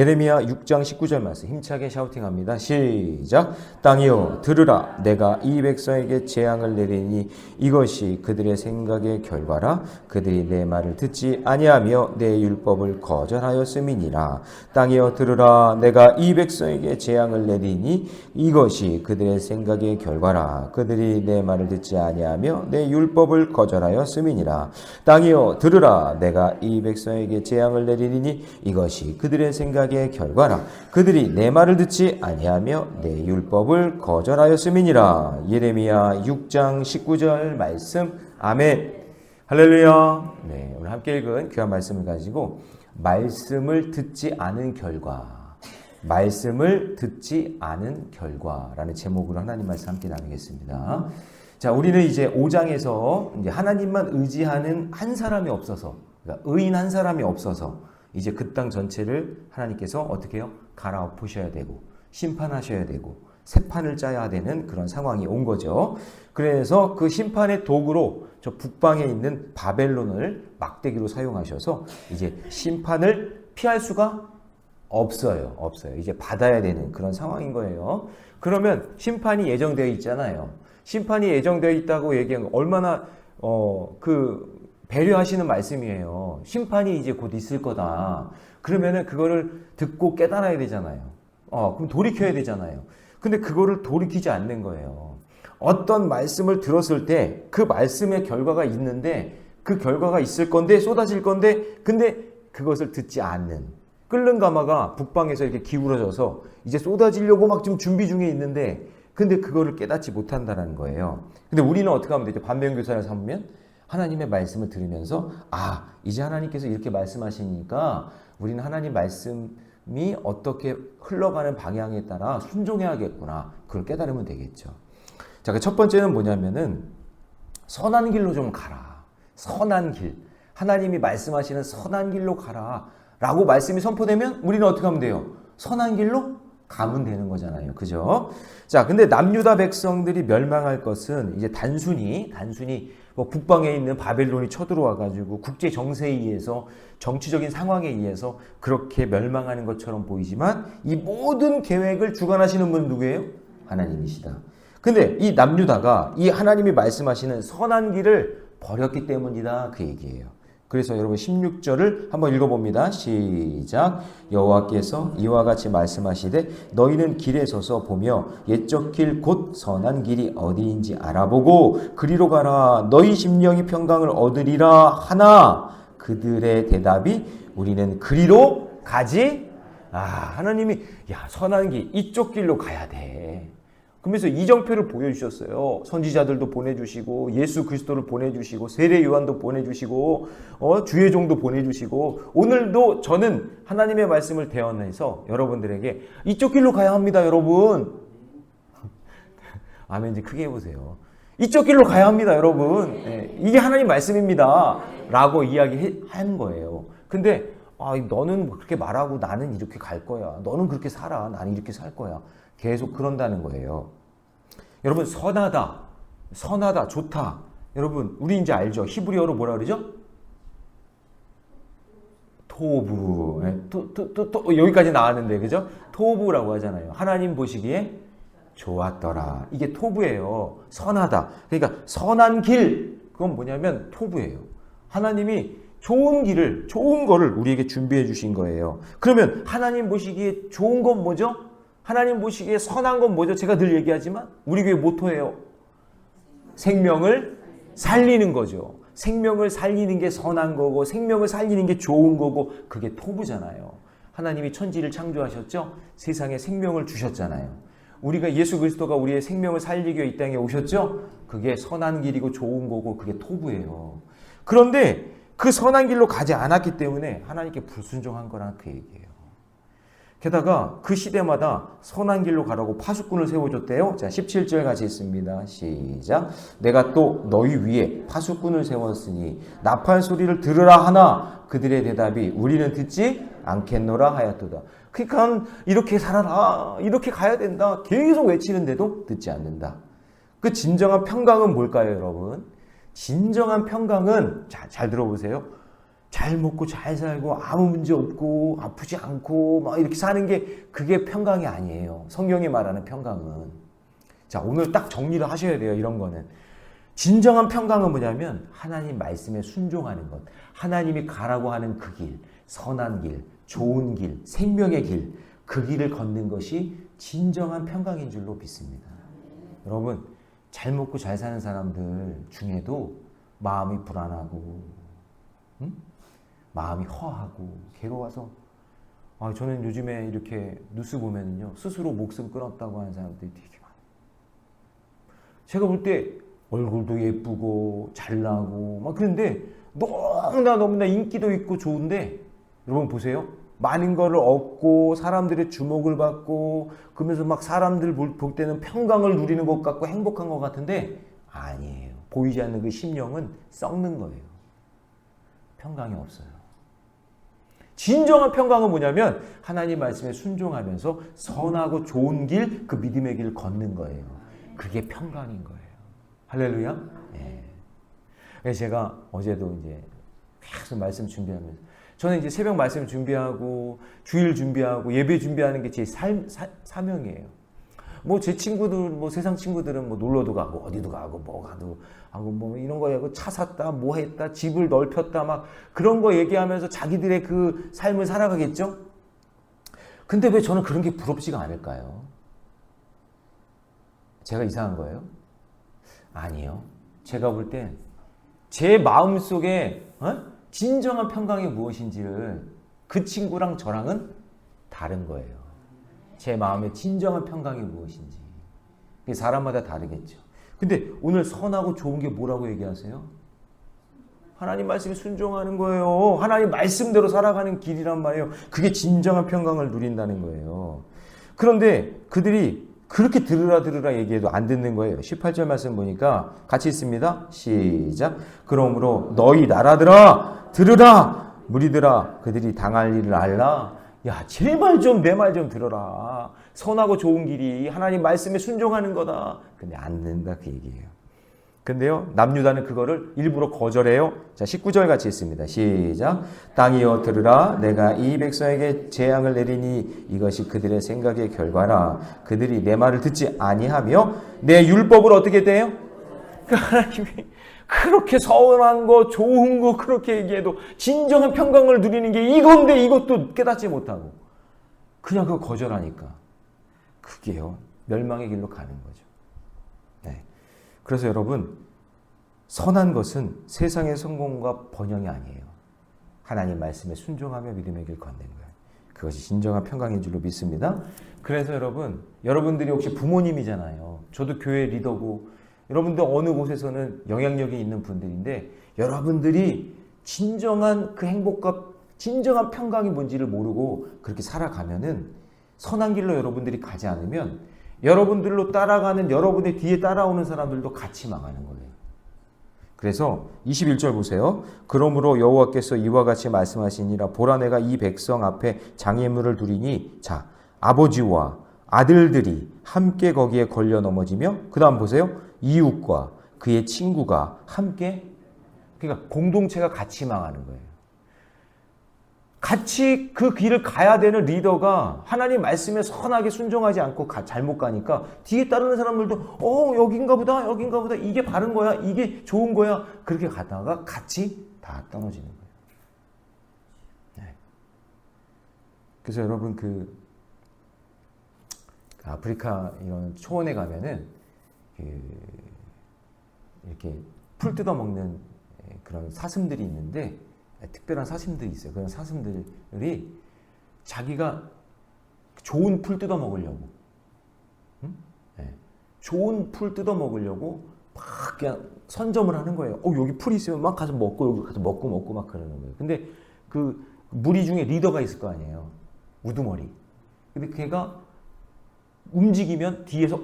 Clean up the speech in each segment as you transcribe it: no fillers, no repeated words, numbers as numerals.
예레미야 6장 19절 말씀 힘차게 샤우팅합니다. 시작. 땅이여 들으라. 내가 이 백성에게 재앙을 내리니 이것이 그들의 생각의 결과라. 그들이 내 말을 듣지 아니하며 내 율법을 거절하였음이니라. 땅이여 들으라. 내가 이 백성에게 재앙을 내리니 이것이 그들의 생각의 결과라. 그들이 내 말을 듣지 아니하며 내 율법을 거절하였음이니라. 땅이여 들으라. 내가 이 백성에게 재앙을 내리니 이것이 그들의 생각의 결과라. 그들이 내 말을 듣지 아니하며 내 율법을 거절하였음이니라. 예레미야 6장 19절 말씀. 아멘. 할렐루야. 네, 오늘 함께 읽은 귀한 말씀을 가지고 말씀을 듣지 않은 결과, 말씀을 듣지 않은 결과라는 제목으로 하나님 말씀 함께 나누겠습니다. 자, 우리는 이제 5장에서 이제 하나님만 의지하는 한 사람이 없어서, 그러니까 의인 한 사람이 없어서 이제 그 땅 전체를 하나님께서 어떻게 해요? 갈아엎으셔야 되고 심판하셔야 되고 새 판을 짜야 되는 그런 상황이 온 거죠. 그래서 그 심판의 도구로 저 북방에 있는 바벨론을 막대기로 사용하셔서 이제 심판을 피할 수가 없어요. 이제 받아야 되는 그런 상황인 거예요. 그러면 심판이 예정되어 있잖아요. 심판이 예정되어 있다고 얘기한 거 얼마나 배려하시는 말씀이에요. 심판이 이제 곧 있을 거다. 그러면은 그거를 듣고 깨달아야 되잖아요. 그럼 돌이켜야 되잖아요. 근데 그거를 돌이키지 않는 거예요. 어떤 말씀을 들었을 때 그 말씀의 결과가 있는데 그 결과가 있을 건데 쏟아질 건데 근데 그것을 듣지 않는 끓는 가마가 북방에서 이렇게 기울어져서 이제 쏟아지려고 막 좀 준비 중에 있는데 근데 그거를 깨닫지 못한다는 거예요. 근데 우리는 어떻게 하면 되죠? 반면교사를 삼으면 하나님의 말씀을 들으면서 이제 하나님께서 이렇게 말씀하시니까 우리는 하나님 말씀이 어떻게 흘러가는 방향에 따라 순종해야겠구나. 그걸 깨달으면 되겠죠. 자, 첫 번째는 뭐냐면은 선한 길로 좀 가라. 선한 길. 하나님이 말씀하시는 선한 길로 가라. 라고 말씀이 선포되면 우리는 어떻게 하면 돼요? 선한 길로 가면 되는 거잖아요. 그죠? 자, 근데 남유다 백성들이 멸망할 것은 이제 단순히 뭐 북방에 있는 바벨론이 쳐들어와 가지고 국제 정세에 의해서 정치적인 상황에 의해서 그렇게 멸망하는 것처럼 보이지만 이 모든 계획을 주관하시는 분 누구예요? 하나님이시다. 근데 이 남유다가 이 하나님이 말씀하시는 선한 길을 버렸기 때문이다. 그 얘기예요. 그래서 여러분 16절을 한번 읽어봅니다. 시작. 여호와께서 이와 같이 말씀하시되 너희는 길에 서서 보며 옛적 길 곧 선한 길이 어디인지 알아보고 그리로 가라. 너희 심령이 평강을 얻으리라 하나 그들의 대답이 우리는 그리로 가지. 하나님이 선한 길 이쪽 길로 가야 돼. 그러면서 이정표를 보여주셨어요. 선지자들도 보내주시고 예수 그리스도를 보내주시고 세례 요한도 보내주시고 주의 종도 보내주시고 오늘도 저는 하나님의 말씀을 대언해서 여러분들에게 이쪽 길로 가야 합니다. 여러분. 아멘. 이제 크게 해보세요. 이쪽 길로 가야 합니다. 여러분. 이게 하나님 말씀입니다. 라고 이야기한 거예요. 근데 너는 그렇게 말하고 나는 이렇게 갈 거야. 너는 그렇게 살아. 나는 이렇게 살 거야. 계속 그런다는 거예요. 여러분 선하다, 좋다. 여러분 우리 이제 알죠? 히브리어로 뭐라 그러죠? 토부. 여기까지 나왔는데 그죠? 토부라고 하잖아요. 하나님 보시기에 좋았더라. 이게 토부예요. 선하다. 그러니까 선한 길. 그건 뭐냐면 토부예요. 하나님이 좋은 거를 우리에게 준비해 주신 거예요. 그러면 하나님 보시기에 좋은 건 뭐죠? 하나님 보시기에 선한 건 뭐죠? 제가 늘 얘기하지만 우리 교회 모토예요. 생명을 살리는 거죠. 생명을 살리는 게 선한 거고 생명을 살리는 게 좋은 거고 그게 토부잖아요. 하나님이 천지를 창조하셨죠? 세상에 생명을 주셨잖아요. 우리가 예수 그리스도가 우리의 생명을 살리기 위해 이 땅에 오셨죠? 그게 선한 길이고 좋은 거고 그게 토부예요. 그런데 그 선한 길로 가지 않았기 때문에 하나님께 불순종한 거란 그 얘기예요. 게다가 그 시대마다 선한 길로 가라고 파수꾼을 세워줬대요. 자, 17절 같이 있습니다. 시작. 내가 또 너희 위에 파수꾼을 세웠으니 나팔 소리를 들으라 하나 그들의 대답이 우리는 듣지 않겠노라 하였도다. 그러니까 이렇게 살아라. 이렇게 가야 된다. 계속 외치는데도 듣지 않는다. 그 진정한 평강은 뭘까요, 여러분? 진정한 평강은 잘 들어보세요. 잘 먹고 잘 살고 아무 문제 없고 아프지 않고 막 이렇게 사는 게 그게 평강이 아니에요. 성경이 말하는 평강은. 자, 오늘 딱 정리를 하셔야 돼요. 이런 거는. 진정한 평강은 뭐냐면 하나님 말씀에 순종하는 것. 하나님이 가라고 하는 그 길, 선한 길, 좋은 길, 생명의 길, 그 길을 걷는 것이 진정한 평강인 줄로 믿습니다. 여러분, 잘 먹고 잘 사는 사람들 중에도 마음이 불안하고 마음이 허하고 괴로워서 저는 요즘에 이렇게 뉴스 보면은요 스스로 목숨 끊었다고 하는 사람들이 되게 많아요. 제가 볼 때 얼굴도 예쁘고 잘나고 막 그런데 너무나 인기도 있고 좋은데 여러분 보세요. 많은 거를 얻고 사람들의 주목을 받고 그러면서 막 사람들 볼 때는 평강을 누리는 것 같고 행복한 것 같은데 아니에요. 보이지 않는 그 심령은 썩는 거예요. 평강이 없어요. 진정한 평강은 뭐냐면 하나님 말씀에 순종하면서 선하고 좋은 길, 그 믿음의 길을 걷는 거예요. 그게 평강인 거예요. 할렐루야. 네. 그래서 제가 어제도 이제 계속 말씀 준비하면서 저는 이제 새벽 말씀 준비하고 주일 준비하고 예배 준비하는 게 제 사명이에요. 뭐 제 친구들, 뭐 세상 친구들은 뭐 놀러도 가고 어디도 가고 뭐 가도 하고 뭐 이런 거 하고 차 샀다, 뭐 했다, 집을 넓혔다 막 그런 거 얘기하면서 자기들의 그 삶을 살아가겠죠? 근데 왜 저는 그런 게 부럽지가 않을까요? 제가 이상한 거예요? 아니요. 제가 볼 땐 제 마음속에 진정한 평강이 무엇인지를 그 친구랑 저랑은 다른 거예요. 제 마음의 진정한 평강이 무엇인지. 그게 사람마다 다르겠죠. 근데 오늘 선하고 좋은 게 뭐라고 얘기하세요? 하나님 말씀에 순종하는 거예요. 하나님 말씀대로 살아가는 길이란 말이에요. 그게 진정한 평강을 누린다는 거예요. 그런데 그들이 그렇게 들으라 얘기해도 안 듣는 거예요. 18절 말씀 보니까 같이 읽습니다. 시작. 그러므로 너희 나라들아 들으라. 무리들아 그들이 당할 일을 알라. 야, 제발 좀 내 말 좀 들어라. 선하고 좋은 길이 하나님 말씀에 순종하는 거다. 근데 안 된다 그 얘기예요. 근데요, 남유다는 그거를 일부러 거절해요. 자, 19절 같이 읽습니다. 시작. 땅이여 들으라. 내가 이 백성에게 재앙을 내리니 이것이 그들의 생각의 결과라. 그들이 내 말을 듣지 아니하며 내 율법을 어떻게 돼요? 하나님이 그렇게 선한 거, 좋은 거 그렇게 얘기해도 진정한 평강을 누리는 게 이건데 이것도 깨닫지 못하고 그냥 그거 거절하니까 그게요, 멸망의 길로 가는 거죠. 네. 그래서 여러분, 선한 것은 세상의 성공과 번영이 아니에요. 하나님 말씀에 순종하며 믿음의 길 걷는 거예요. 그것이 진정한 평강인 줄로 믿습니다. 그래서 여러분들이 혹시 부모님이잖아요. 저도 교회 리더고 여러분들 어느 곳에서는 영향력이 있는 분들인데 여러분들이 진정한 그 행복과 진정한 평강이 뭔지를 모르고 그렇게 살아가면은 선한 길로 여러분들이 가지 않으면 여러분들로 따라가는 여러분의 뒤에 따라오는 사람들도 같이 망하는 거예요. 그래서 21절 보세요. 그러므로 여호와께서 이와 같이 말씀하시니라. 보라 내가 이 백성 앞에 장애물을 두리니 자 아버지와 아들들이 함께 거기에 걸려 넘어지며 그 다음 보세요. 이웃과 그의 친구가 함께 그러니까 공동체가 같이 망하는 거예요. 같이 그 길을 가야 되는 리더가 하나님 말씀에 선하게 순종하지 않고 잘못 가니까 뒤에 따르는 사람들도 여긴가 보다 이게 바른 거야 이게 좋은 거야 그렇게 가다가 같이 다 떨어지는 거예요. 네. 그래서 여러분 그 아프리카 이런 초원에 가면은 이렇게 풀 뜯어 먹는 그런 사슴들이 있는데 특별한 사슴들이 있어요. 그런 사슴들이 자기가 좋은 풀 뜯어 먹으려고, 네. 좋은 풀 뜯어 먹으려고 막 그냥 선점을 하는 거예요. 여기 풀이 있으면 막 가서 먹고 여기 가서 먹고 막 그러는 거예요. 근데 그 무리 중에 리더가 있을 거 아니에요. 우두머리. 근데 걔가 움직이면 뒤에서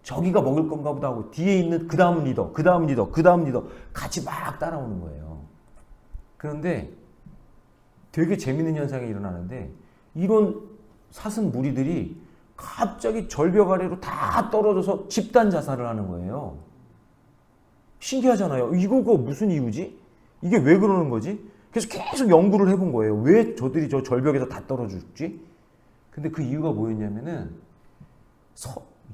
저기가 먹을 건가 보다 하고 뒤에 있는 그 다음 리더 같이 막 따라오는 거예요. 그런데 되게 재밌는 현상이 일어나는데 이런 사슴 무리들이 갑자기 절벽 아래로 다 떨어져서 집단 자살을 하는 거예요. 신기하잖아요. 이거가 무슨 이유지? 이게 왜 그러는 거지? 그래서 계속 연구를 해본 거예요. 왜 저들이 저 절벽에서 다 떨어져 죽지? 근데 그 이유가 뭐였냐면은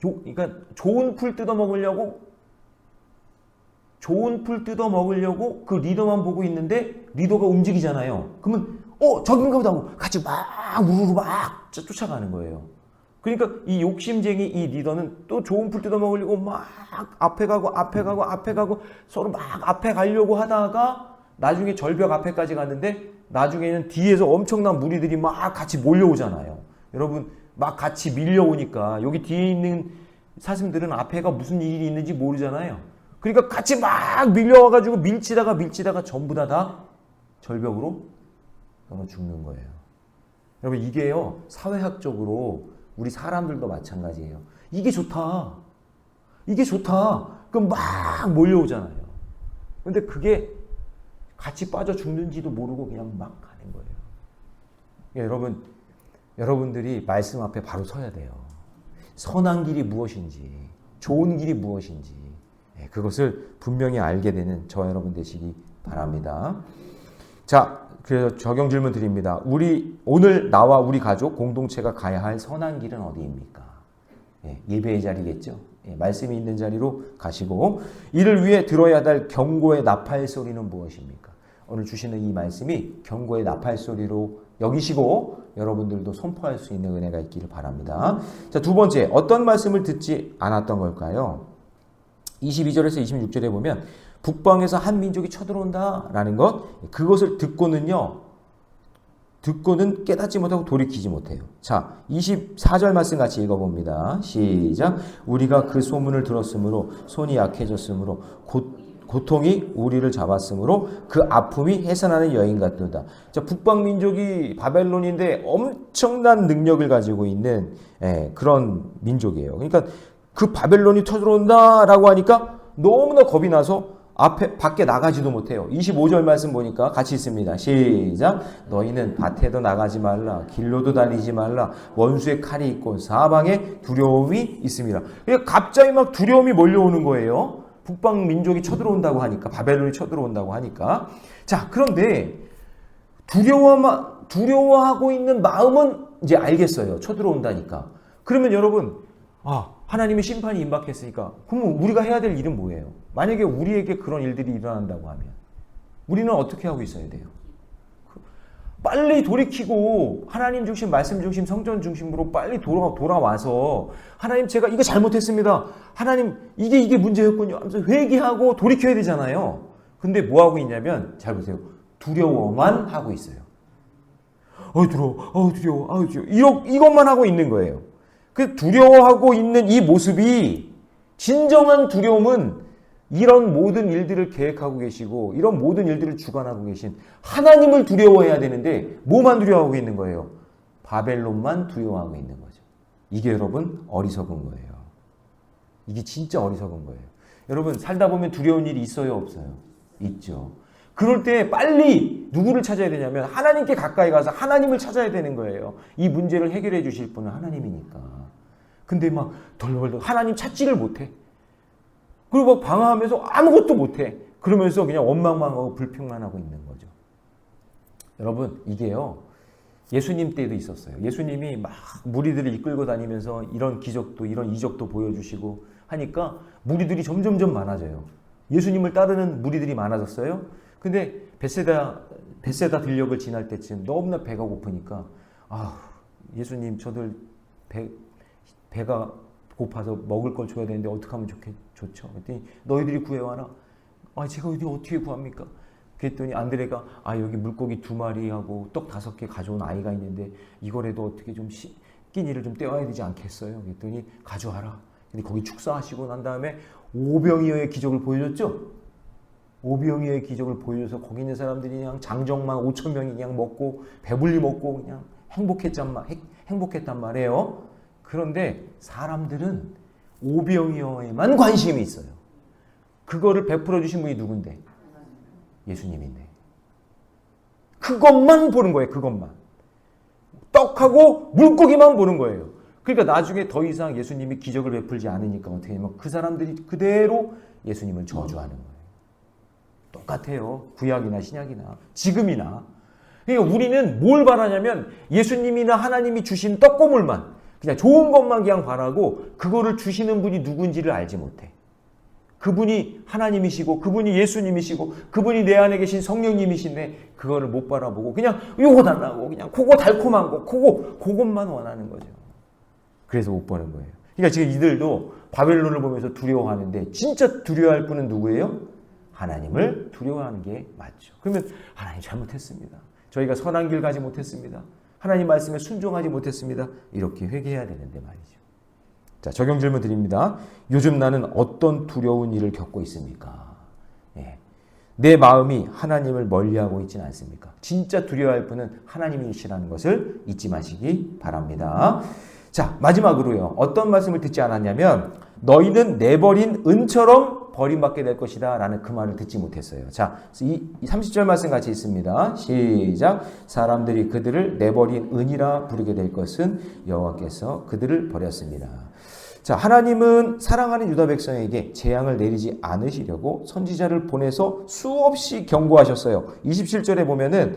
그러니까 좋은 풀 뜯어 먹으려고 그 리더만 보고 있는데 리더가 움직이잖아요. 그러면 저긴가 보다 하고 같이 막 우르르 막 쫓아가는 거예요. 그러니까 이 욕심쟁이 이 리더는 또 좋은 풀 뜯어 먹으려고 막 앞에 가고 서로 막 앞에 가려고 하다가 나중에 절벽 앞에까지 갔는데 나중에는 뒤에서 엄청난 무리들이 막 같이 몰려오잖아요. 여러분 막 같이 밀려오니까 여기 뒤에 있는 사슴들은 앞에가 무슨 일이 있는지 모르잖아요. 그러니까 같이 막 밀려와가지고 밀치다가 전부 다 절벽으로 넘어 죽는 거예요. 여러분 이게요 사회학적으로 우리 사람들도 마찬가지예요. 이게 좋다. 그럼 막 몰려오잖아요. 근데 그게 같이 빠져 죽는지도 모르고 그냥 막 가는 거예요. 여러분들이 말씀 앞에 바로 서야 돼요. 선한 길이 무엇인지, 좋은 길이 무엇인지 그것을 분명히 알게 되는 저와 여러분 되시기 바랍니다. 자, 그래서 적용 질문 드립니다. 오늘 나와 우리 가족 공동체가 가야 할 선한 길은 어디입니까? 예배의 자리겠죠. 말씀이 있는 자리로 가시고 이를 위해 들어야 할 경고의 나팔 소리는 무엇입니까? 오늘 주시는 이 말씀이 경고의 나팔 소리로 여기시고 여러분들도 선포할 수 있는 은혜가 있기를 바랍니다. 자, 두 번째, 어떤 말씀을 듣지 않았던 걸까요? 22절에서 26절에 보면 북방에서 한 민족이 쳐들어온다라는 것, 그것을 듣고는 깨닫지 못하고 돌이키지 못해요. 자, 24절 말씀 같이 읽어봅니다. 시작. 우리가 그 소문을 들었으므로 손이 약해졌으므로 고통이 우리를 잡았으므로 그 아픔이 해산하는 여인 같도다. 자, 북방 민족이 바벨론인데 엄청난 능력을 가지고 있는 그런 민족이에요. 그러니까 그 바벨론이 쳐들어온다라고 하니까 너무나 겁이 나서 밖에 나가지도 못해요. 25절 말씀 보니까 같이 있습니다. 시작. 너희는 밭에도 나가지 말라. 길로도 다니지 말라. 원수의 칼이 있고 사방에 두려움이 있습니다. 그러니까 갑자기 막 두려움이 몰려오는 거예요. 북방 민족이 쳐들어온다고 하니까, 바벨론이 쳐들어온다고 하니까. 자, 그런데 두려워하고 있는 마음은 이제 알겠어요. 쳐들어온다니까. 그러면 여러분, 하나님의 심판이 임박했으니까 그럼 우리가 해야 될 일은 뭐예요? 만약에 우리에게 그런 일들이 일어난다고 하면 우리는 어떻게 하고 있어야 돼요? 빨리 돌이키고 하나님 중심, 말씀 중심, 성전 중심으로 빨리 돌아와서 하나님 제가 이거 잘못했습니다. 하나님 이게 문제였군요 하면서 회개하고 돌이켜야 되잖아요. 근데 뭐 하고 있냐면 잘 보세요. 두려워만 하고 있어요. 두려워. 이것만 하고 있는 거예요. 그 두려워하고 있는 이 모습이 진정한 두려움은 이런 모든 일들을 계획하고 계시고 이런 모든 일들을 주관하고 계신 하나님을 두려워해야 되는데 뭐만 두려워하고 있는 거예요? 바벨론만 두려워하고 있는 거죠. 이게 여러분 어리석은 거예요. 이게 진짜 어리석은 거예요. 여러분 살다 보면 두려운 일이 있어요? 없어요? 있죠. 그럴 때 빨리 누구를 찾아야 되냐면 하나님께 가까이 가서 하나님을 찾아야 되는 거예요. 이 문제를 해결해 주실 분은 하나님이니까. 근데 막 덜덜덜 하나님 찾지를 못해. 그리고 막 방황하면서 아무것도 못해. 그러면서 그냥 원망만 하고 불평만 하고 있는 거죠. 여러분 이게요. 예수님 때도 있었어요. 예수님이 막 무리들을 이끌고 다니면서 이런 기적도 이런 이적도 보여주시고 하니까 무리들이 점점점 많아져요. 예수님을 따르는 무리들이 많아졌어요. 근데 베세다 들녘을 지날 때쯤 너무나 배가 고프니까 예수님 저들 배가 고파서 먹을 걸 줘야 되는데 어떻게 하면 좋죠? 그랬더니 너희들이 구해와라. 제가 어떻게 구합니까? 그랬더니 안드레가 여기 물고기 2마리하고 떡 5개 가져온 아이가 있는데 이거라도 어떻게 좀 끼니를 좀 떼와야 되지 않겠어요? 그랬더니 가져와라. 근데 거기 축사하시고 난 다음에 오병이어의 기적을 보여줬죠? 오병이어의 기적을 보여줘서 거기 있는 사람들이 그냥 장정만 5,000명이 그냥 먹고 배불리 먹고 그냥 행복했단 말이에요. 그런데 사람들은 오병이어에만 관심이 있어요. 그거를 베풀어 주신 분이 누군데? 예수님인데. 그것만 보는 거예요. 그것만. 떡하고 물고기만 보는 거예요. 그러니까 나중에 더 이상 예수님이 기적을 베풀지 않으니까 어떻게 하냐면 그 사람들이 그대로 예수님을 저주하는 거예요. 똑같아요. 구약이나 신약이나 지금이나. 그러니까 우리는 뭘 바라냐면 예수님이나 하나님이 주신 떡고물만, 그냥 좋은 것만 그냥 바라고 그거를 주시는 분이 누군지를 알지 못해. 그분이 하나님이시고 그분이 예수님이시고 그분이 내 안에 계신 성령님이신데 그거를 못 바라보고 그냥 요거 달라고 그냥 그거 달콤한 거 그것만 원하는 거죠. 그래서 못 보는 거예요. 그러니까 지금 이들도 바벨론을 보면서 두려워하는데 진짜 두려워할 분은 누구예요? 하나님을 두려워하는 게 맞죠. 그러면 하나님 잘못했습니다. 저희가 선한 길 가지 못했습니다. 하나님 말씀에 순종하지 못했습니다. 이렇게 회개해야 되는데 말이죠. 자, 적용 질문 드립니다. 요즘 나는 어떤 두려운 일을 겪고 있습니까? 예. 내 마음이 하나님을 멀리하고 있지는 않습니까? 진짜 두려워할 분은 하나님이시라는 것을 잊지 마시기 바랍니다. 자, 마지막으로요. 어떤 말씀을 듣지 않았냐면 너희는 내버린 은처럼 버림받게 될 것이다 라는 그 말을 듣지 못했어요. 자, 이 30절 말씀 같이 있습니다. 시작. 사람들이 그들을 내버린 은이라 부르게 될 것은 여호와께서 그들을 버렸습니다. 자, 하나님은 사랑하는 유다 백성에게 재앙을 내리지 않으시려고 선지자를 보내서 수없이 경고하셨어요. 27절에 보면은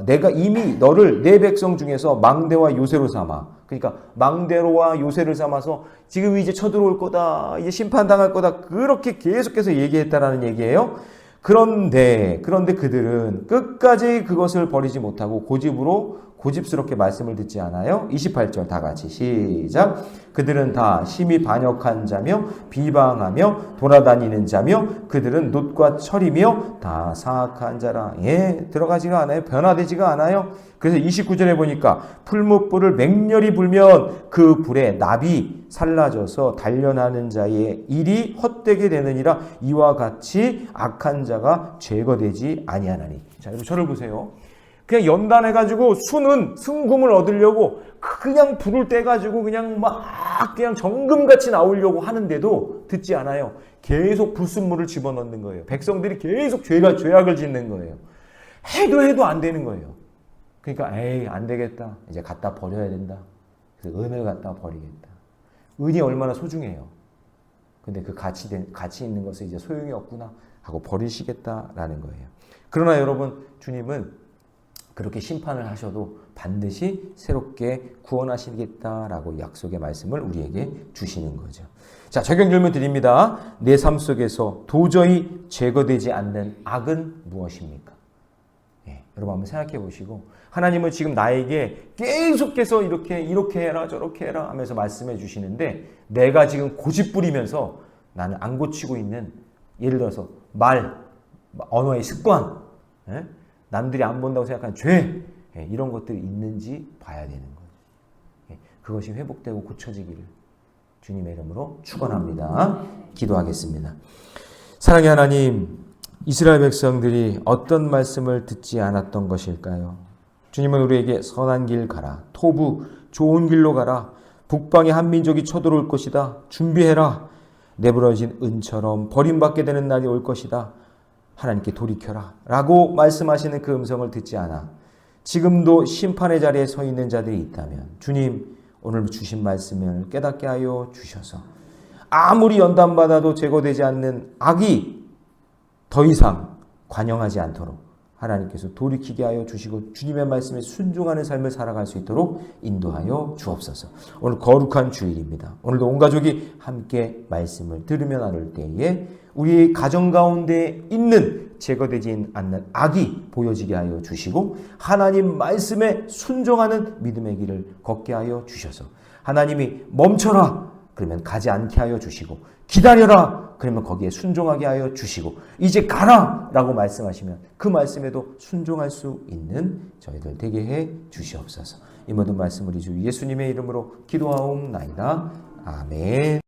내가 이미 너를 내 백성 중에서 망대와 요새로 삼아, 그러니까 망대로와 요새를 삼아서 지금 이제 쳐들어올 거다, 이제 심판당할 거다, 그렇게 계속해서 얘기했다라는 얘기예요. 그런데 그들은 끝까지 그것을 버리지 못하고 고집스럽게 말씀을 듣지 않아요. 28절 다 같이 시작. 그들은 다 심히 반역한 자며 비방하며 돌아다니는 자며 그들은 놋과 철이며 다 사악한 자라. 예, 들어가지가 않아요. 변화되지가 않아요. 그래서 29절에 보니까 풀무불을 맹렬히 불면 그 불에 납이 살라져서 단련하는 자의 일이 헛되게 되느니라. 이와 같이 악한 자가 제거되지 아니하나니. 자, 여러분 저를 보세요. 그냥 연단해가지고 승금을 얻으려고 그냥 불을 떼가지고 그냥 그냥 정금같이 나오려고 하는데도 듣지 않아요. 계속 불순물을 집어넣는 거예요. 백성들이 계속 죄악을 짓는 거예요. 해도 안 되는 거예요. 그러니까 에이 안 되겠다. 이제 갖다 버려야 된다. 그래서 은을 갖다 버리겠다. 은이 얼마나 소중해요. 근데 그 가치 있는 것은 이제 소용이 없구나 하고 버리시겠다라는 거예요. 그러나 여러분, 주님은 그렇게 심판을 하셔도 반드시 새롭게 구원하시겠다라고 약속의 말씀을 우리에게 주시는 거죠. 자, 적용 질문 드립니다. 내 삶 속에서 도저히 제거되지 않는 악은 무엇입니까? 예, 여러분 한번 생각해 보시고, 하나님은 지금 나에게 계속해서 이렇게 해라 저렇게 해라 하면서 말씀해 주시는데, 내가 지금 고집 부리면서 나는 안 고치고 있는, 예를 들어서 언어의 습관, 예? 남들이 안 본다고 생각하는 죄, 이런 것들이 있는지 봐야 되는 거예요. 그것이 회복되고 고쳐지기를 주님의 이름으로 축원합니다. 기도하겠습니다. 사랑의 하나님, 이스라엘 백성들이 어떤 말씀을 듣지 않았던 것일까요? 주님은 우리에게 선한 길 가라, 토부 좋은 길로 가라, 북방의 한 민족이 쳐들어올 것이다, 준비해라, 내버려진 은처럼 버림받게 되는 날이 올 것이다, 하나님께 돌이켜라 라고 말씀하시는 그 음성을 듣지 않아 지금도 심판의 자리에 서 있는 자들이 있다면, 주님 오늘 주신 말씀을 깨닫게 하여 주셔서 아무리 연단받아도 제거되지 않는 악이 더 이상 관영하지 않도록 하나님께서 돌이키게 하여 주시고 주님의 말씀에 순종하는 삶을 살아갈 수 있도록 인도하여 주옵소서. 오늘 거룩한 주일입니다. 오늘도 온 가족이 함께 말씀을 들으며 나눌 때에 우리 가정 가운데 있는 제거되지 않는 악이 보여지게 하여 주시고 하나님 말씀에 순종하는 믿음의 길을 걷게 하여 주셔서, 하나님이 멈춰라 그러면 가지 않게 하여 주시고, 기다려라 그러면 거기에 순종하게 하여 주시고, 이제 가라 라고 말씀하시면 그 말씀에도 순종할 수 있는 저희들 되게 해 주시옵소서. 이 모든 말씀 우리 주 예수님의 이름으로 기도하옵나이다. 아멘.